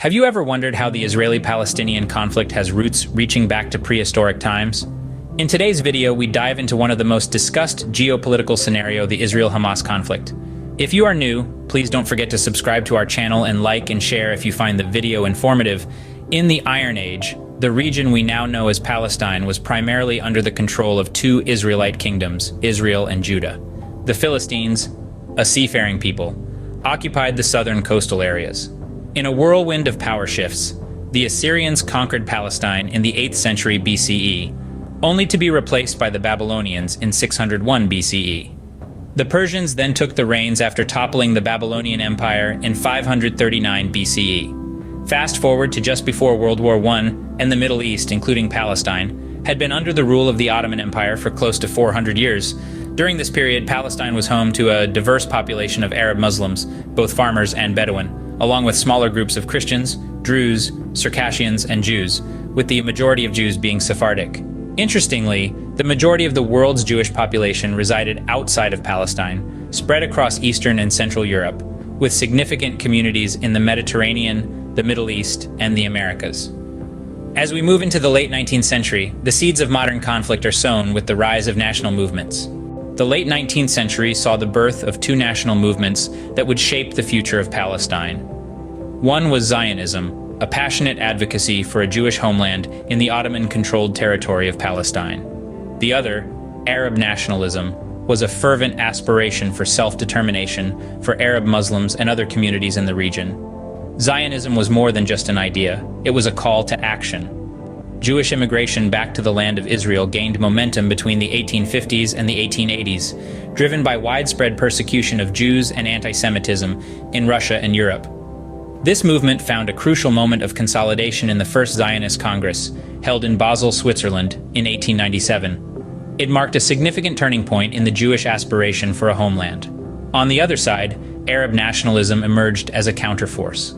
Have you ever wondered how the Israeli-Palestinian conflict has roots reaching back to prehistoric times? In today's video, we dive into one of the most discussed geopolitical scenario, the Israel-Hamas conflict. If you are new, please don't forget to subscribe to our channel and like and share if you find the video informative. In the Iron Age, the region we now know as Palestine was primarily under the control of two Israelite kingdoms, Israel and Judah. The Philistines, a seafaring people, occupied the southern coastal areas. In a whirlwind of power shifts, the Assyrians conquered Palestine in the 8th century BCE, only to be replaced by the Babylonians in 601 BCE. The Persians then took the reins after toppling the Babylonian Empire in 539 BCE. Fast forward to just before World War I, and the Middle East, including Palestine, had been under the rule of the Ottoman Empire for close to 400 years. During this period, Palestine was home to a diverse population of Arab Muslims, both farmers and Bedouin, along with smaller groups of Christians, Druze, Circassians, and Jews, with the majority of Jews being Sephardic. Interestingly, the majority of the world's Jewish population resided outside of Palestine, spread across Eastern and Central Europe, with significant communities in the Mediterranean, the Middle East, and the Americas. As we move into the late 19th century, the seeds of modern conflict are sown with the rise of national movements. The late 19th century saw the birth of two national movements that would shape the future of Palestine. One was Zionism, a passionate advocacy for a Jewish homeland in the Ottoman-controlled territory of Palestine. The other, Arab nationalism, was a fervent aspiration for self-determination for Arab Muslims and other communities in the region. Zionism was more than just an idea, it was a call to action. Jewish immigration back to the land of Israel gained momentum between the 1850s and the 1880s, driven by widespread persecution of Jews and anti-Semitism in Russia and Europe. This movement found a crucial moment of consolidation in the First Zionist Congress, held in Basel, Switzerland, in 1897. It marked a significant turning point in the Jewish aspiration for a homeland. On the other side, Arab nationalism emerged as a counterforce.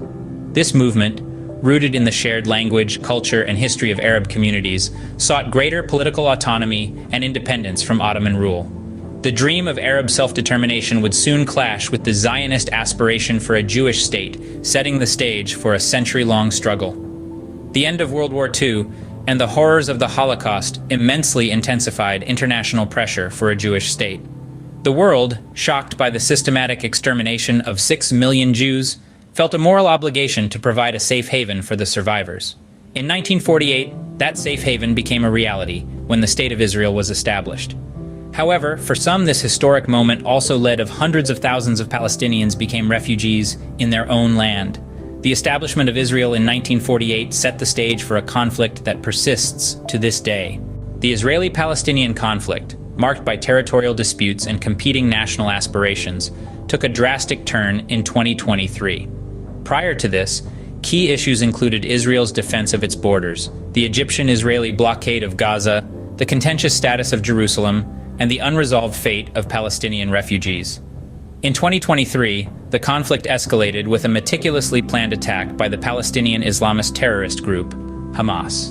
This movement, rooted in the shared language, culture, and history of Arab communities, sought greater political autonomy and independence from Ottoman rule. The dream of Arab self-determination would soon clash with the Zionist aspiration for a Jewish state, setting the stage for a century-long struggle. The end of World War II and the horrors of the Holocaust immensely intensified international pressure for a Jewish state. The world, shocked by the systematic extermination of 6 million Jews, felt a moral obligation to provide a safe haven for the survivors. In 1948, that safe haven became a reality when the State of Israel was established. However, for some, this historic moment also led to hundreds of thousands of Palestinians became refugees in their own land. The establishment of Israel in 1948 set the stage for a conflict that persists to this day. The Israeli-Palestinian conflict, marked by territorial disputes and competing national aspirations, took a drastic turn in 2023. Prior to this, key issues included Israel's defense of its borders, the Egyptian-Israeli blockade of Gaza, the contentious status of Jerusalem, and the unresolved fate of Palestinian refugees. In 2023, the conflict escalated with a meticulously planned attack by the Palestinian Islamist terrorist group, Hamas.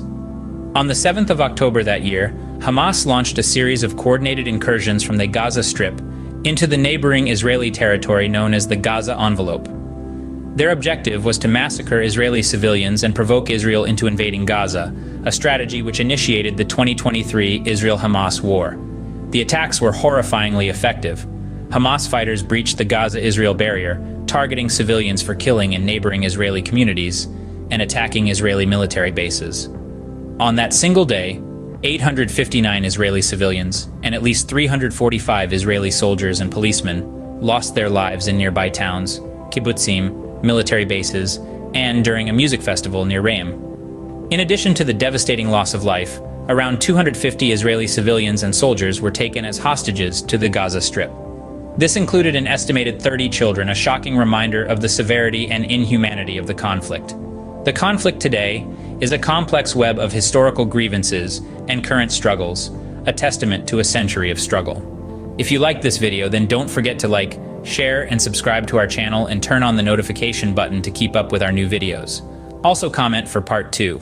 On the 7th of October that year, Hamas launched a series of coordinated incursions from the Gaza Strip into the neighboring Israeli territory known as the Gaza Envelope. Their objective was to massacre Israeli civilians and provoke Israel into invading Gaza, a strategy which initiated the 2023 Israel-Hamas war. The attacks were horrifyingly effective. Hamas fighters breached the Gaza-Israel barrier, targeting civilians for killing in neighboring Israeli communities and attacking Israeli military bases. On that single day, 859 Israeli civilians and at least 345 Israeli soldiers and policemen lost their lives in nearby towns, kibbutzim, military bases, and during a music festival near Reim. In addition to the devastating loss of life, around 250 Israeli civilians and soldiers were taken as hostages to the Gaza Strip. This included an estimated 30 children, a shocking reminder of the severity and inhumanity of the conflict. The conflict today is a complex web of historical grievances and current struggles, a testament to a century of struggle. If you liked this video, then don't forget to like, share, and subscribe to our channel and turn on the notification button to keep up with our new videos. Also comment for part 2.